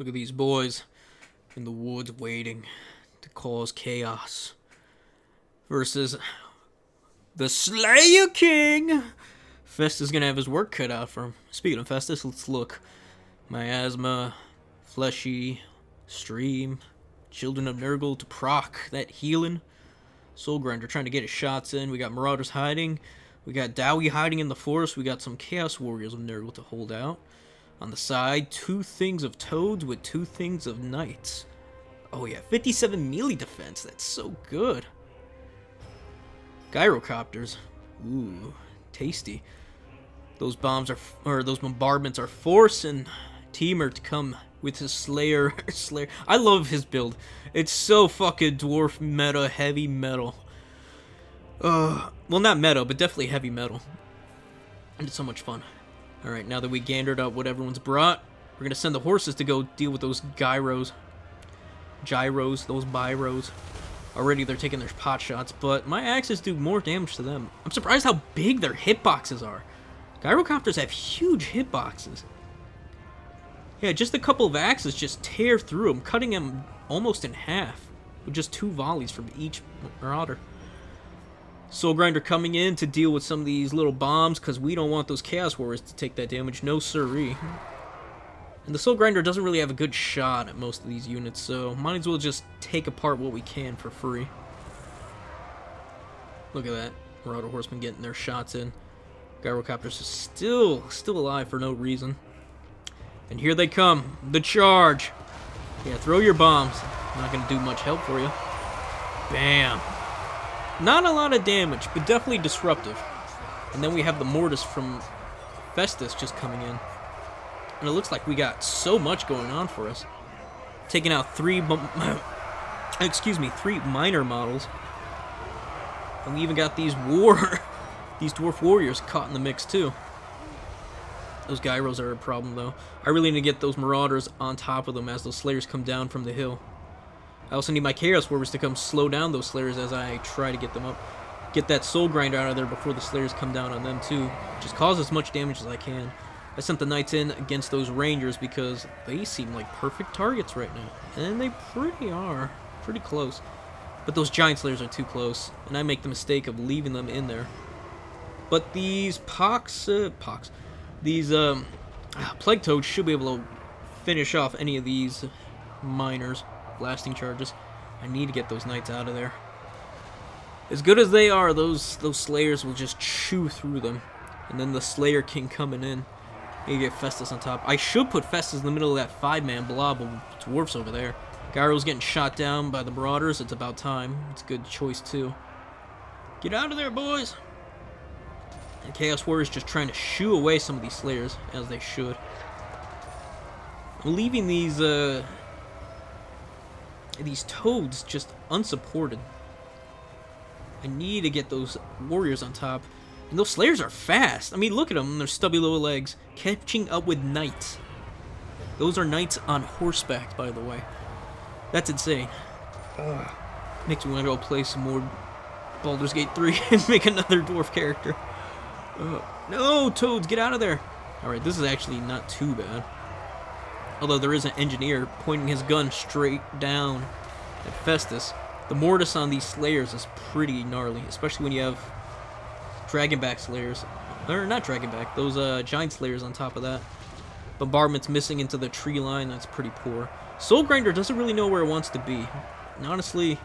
Look at these boys in the woods waiting to cause chaos. Versus the Slayer King! Festus is gonna have his work cut out for him. Speaking of Festus, let's look. Miasma, Fleshy, Stream, Children of Nurgle to proc that healing. Soul Grinder trying to get his shots in. We got Marauders hiding. We got Dowie hiding in the forest. We got some Chaos Warriors of Nurgle to hold out. On the side, 2 things of Toads with 2 things of Knights. Oh yeah, 57 melee defense. That's so good. Gyrocopters. Ooh, tasty. Those those bombardments are forcing Teamer to come with his Slayer. I love his build. It's so fucking dwarf meta, heavy metal. Well, not meta, but definitely heavy metal. And it's so much fun. Alright, now that we gandered up what everyone's brought, we're gonna send the horses to go deal with those gyros. Those byros. Already they're taking their pot shots, but my axes do more damage to them. I'm surprised how big their hitboxes are. Gyrocopters have huge hitboxes. Yeah, just a couple of axes just tear through them, cutting them almost in half with just 2 volleys from each marauder. Soul Grinder coming in to deal with some of these little bombs because we don't want those Chaos Warriors to take that damage. No siree. And the Soul Grinder doesn't really have a good shot at most of these units, so might as well just take apart what we can for free. Look at that. Marauder Horsemen getting their shots in. Gyrocopters are still alive for no reason. And here they come. The charge. Yeah, throw your bombs. Not going to do much help for you. Bam. Not a lot of damage, but definitely disruptive. And then we have the Mortis from Festus just coming in. And it looks like we got so much going on for us. Taking out 3 minor models. And we even got these Dwarf Warriors caught in the mix too. Those gyros are a problem though. I really need to get those Marauders on top of them as those Slayers come down from the hill. I also need my Chaos Warriors to come slow down those Slayers as I try to get them up. Get that Soul Grinder out of there before the Slayers come down on them too. Just cause as much damage as I can. I sent the Knights in against those Rangers because they seem like perfect targets right now. And they are. Pretty close. But those Giant Slayers are too close. And I make the mistake of leaving them in there. But these Plague Toads should be able to finish off any of these miners. Blasting charges. I need to get those Knights out of there. As good as they are, those Slayers will just chew through them. And then the Slayer King coming in. You get Festus on top. I should put Festus in the middle of that 5-man blob of dwarfs over there. Gyro's getting shot down by the Marauders. It's about time. It's a good choice too. Get out of there, boys! And Chaos Warriors just trying to shoo away some of these Slayers, as they should. I'm leaving these Toads just unsupported. I need to get those Warriors on top. And those Slayers are fast. I mean, look at them. Their stubby little legs. Catching up with Knights. Those are Knights on horseback, by the way. That's insane. Makes me want to go play some more Baldur's Gate 3 and make another dwarf character. No, Toads, get out of there. Alright, this is actually not too bad. Although there is an engineer pointing his gun straight down at Festus. The Mortis on these Slayers is pretty gnarly, especially when you have Dragonback Slayers. Or not Dragonback, those Giant Slayers on top of that. Bombardment's missing into the tree line, that's pretty poor. Soul Grinder doesn't really know where it wants to be. And honestly,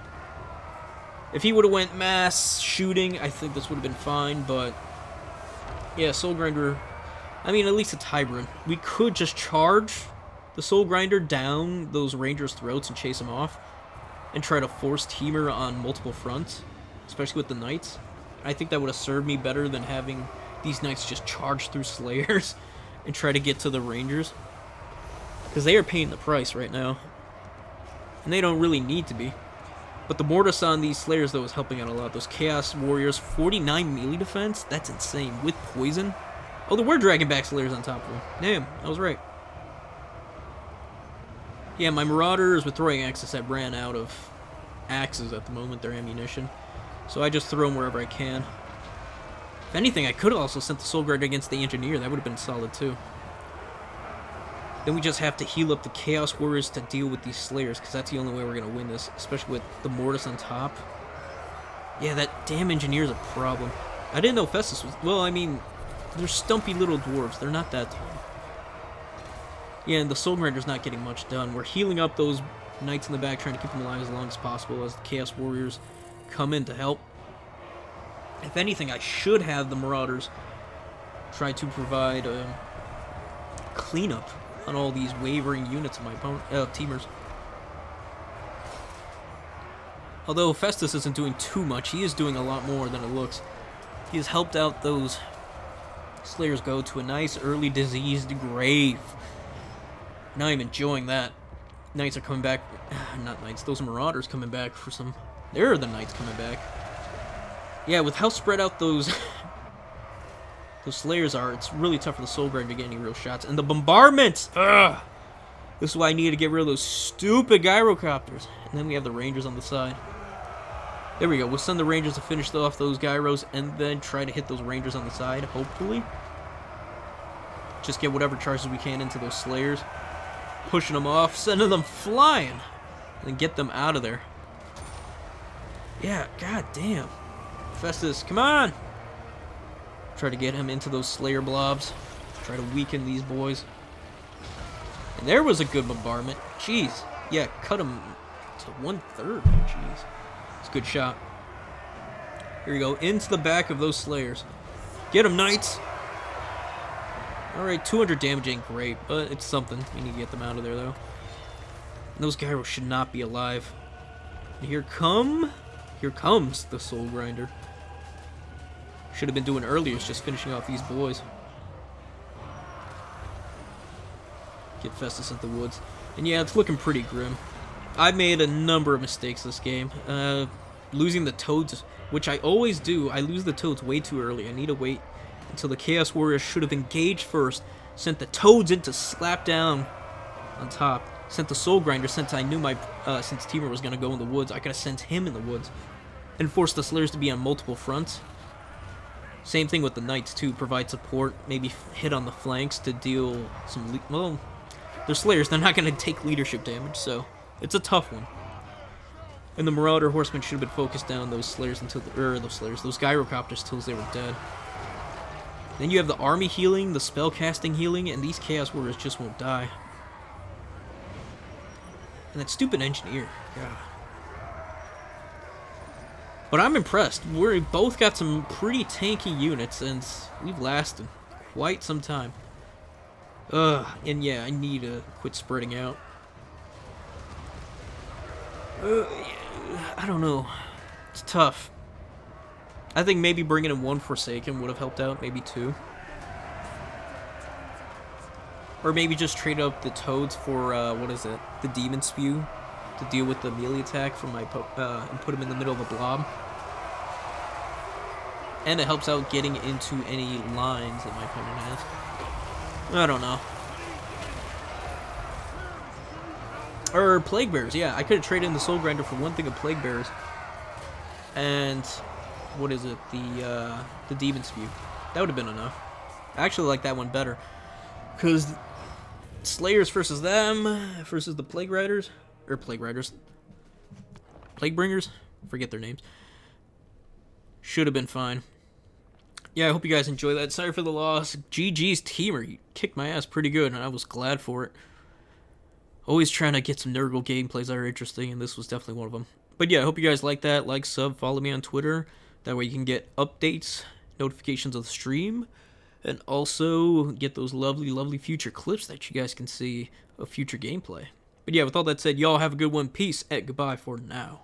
if he would have went mass shooting, I think this would have been fine, but yeah, Soul Grinder, I mean, at least it's hybrid. We could just charge the Soul Grinder down those Rangers' throats and chase them off, and try to force Teamer on multiple fronts, especially with the Knights. I think that would have served me better than having these Knights just charge through Slayers and try to get to the Rangers. Because they are paying the price right now. And they don't really need to be. But the Mortis on these Slayers, though, is helping out a lot. Those Chaos Warriors, 49 melee defense? That's insane. With poison? Oh, there were Dragonback Slayers on top of them. Damn, I was right. Yeah, my Marauders with throwing axes have ran out of axes at the moment, their ammunition. So I just throw them wherever I can. If anything, I could have also sent the Soul Guard against the Engineer. That would have been solid, too. Then we just have to heal up the Chaos Warriors to deal with these Slayers, because that's the only way we're going to win this, especially with the Mortis on top. Yeah, that damn Engineer is a problem. I didn't know Festus was... Well, I mean, they're stumpy little dwarves. They're not that tall. Yeah, and the Soul Grinder's not getting much done. We're healing up those Knights in the back, trying to keep them alive as long as possible as the Chaos Warriors come in to help. If anything, I should have the Marauders try to provide cleanup on all these wavering units of my teamers. Although Festus isn't doing too much, he is doing a lot more than it looks. He has helped out those Slayers go to a nice early diseased grave. Now I'm enjoying that. Knights are coming back. Not Knights, those Marauders coming back for some... There are the Knights coming back. Yeah, with how spread out those those Slayers are, it's really tough for the Soul Grinder to get any real shots. And the bombardments! Ugh! This is why I need to get rid of those stupid Gyrocopters. And then we have the Rangers on the side. There we go. We'll send the Rangers to finish off those Gyros and then try to hit those Rangers on the side, hopefully. Just get whatever charges we can into those Slayers. Pushing them off, sending them flying. And get them out of there. Yeah, god damn. Festus, come on! Try to get him into those Slayer blobs. Try to weaken these boys. And there was a good bombardment. Jeez. Yeah, cut him to 1/3. Jeez. It's a good shot. Here we go. Into the back of those Slayers. Get him, Knights! Alright, 200 damage ain't great, but it's something. We need to get them out of there, though. And those Gyros should not be alive. And here comes the Soul Grinder. Should have been doing earlier, is just finishing off these boys. Get Festus into the woods. And yeah, it's looking pretty grim. I've made a number of mistakes this game. Losing the Toads, which I always do. I lose the Toads way too early. I need to wait until the Chaos Warriors should have engaged first. Sent the Toads in to slap down on top. Sent the Soul Grinder since I knew my since Teamer was going to go in the woods. I could have sent him in the woods. And forced the Slayers to be on multiple fronts. Same thing with the Knights too. Provide support. Maybe hit on the flanks to deal some... Well, they're Slayers. They're not going to take leadership damage, so it's a tough one. And the Marauder Horsemen should have been focused down those Slayers until... those Gyrocopters until they were dead. Then you have the army healing, the spell casting healing, and these Chaos Warriors just won't die. And that stupid Engineer. God. But I'm impressed. We both got some pretty tanky units, and we've lasted quite some time. And yeah, I need to quit spreading out. I don't know. It's tough. I think maybe bringing in one Forsaken would have helped out, maybe two. Or maybe just trade up the Toads for, what is it? The Demon Spew to deal with the melee attack from my and put him in the middle of a blob. And it helps out getting into any lines that my opponent has. I don't know. Or Plague Bearers, yeah. I could have traded in the Soul Grinder for one thing of Plague Bearers. And what is it? The Demon Spew. That would have been enough. I actually like that one better. Because Slayers versus them, versus the Plague Riders, or Plague Riders, Plague Bringers, forget their names, should have been fine. Yeah, I hope you guys enjoy that. Sorry for the loss. GG's Teamer, you kicked my ass pretty good, and I was glad for it. Always trying to get some Nurgle gameplays that are interesting, and this was definitely one of them. But yeah, I hope you guys like that. Like, sub, follow me on Twitter. That way you can get updates, notifications of the stream, and also get those lovely, lovely future clips that you guys can see of future gameplay. But yeah, with all that said, y'all have a good one. Peace and goodbye for now.